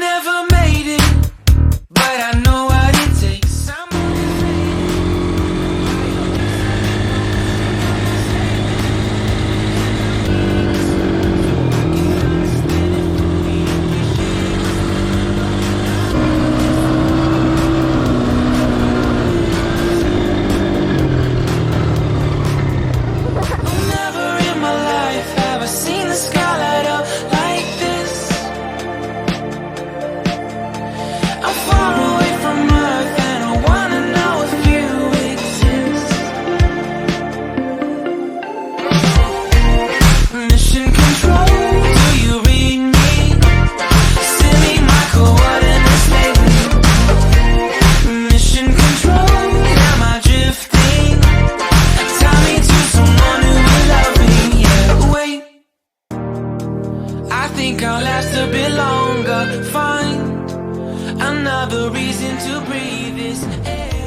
never made it, but I know what it takes. Never in my life have I seen the sky light up like this. I'm far away from Earth and I wanna know if you exist. Mission control, do you read me? Send me my coordinates lately. Mission control, am I drifting? Tie me to someone who will love me. Yeah, wait, I think I'll last a bit longer. Find another reason to breathe this air.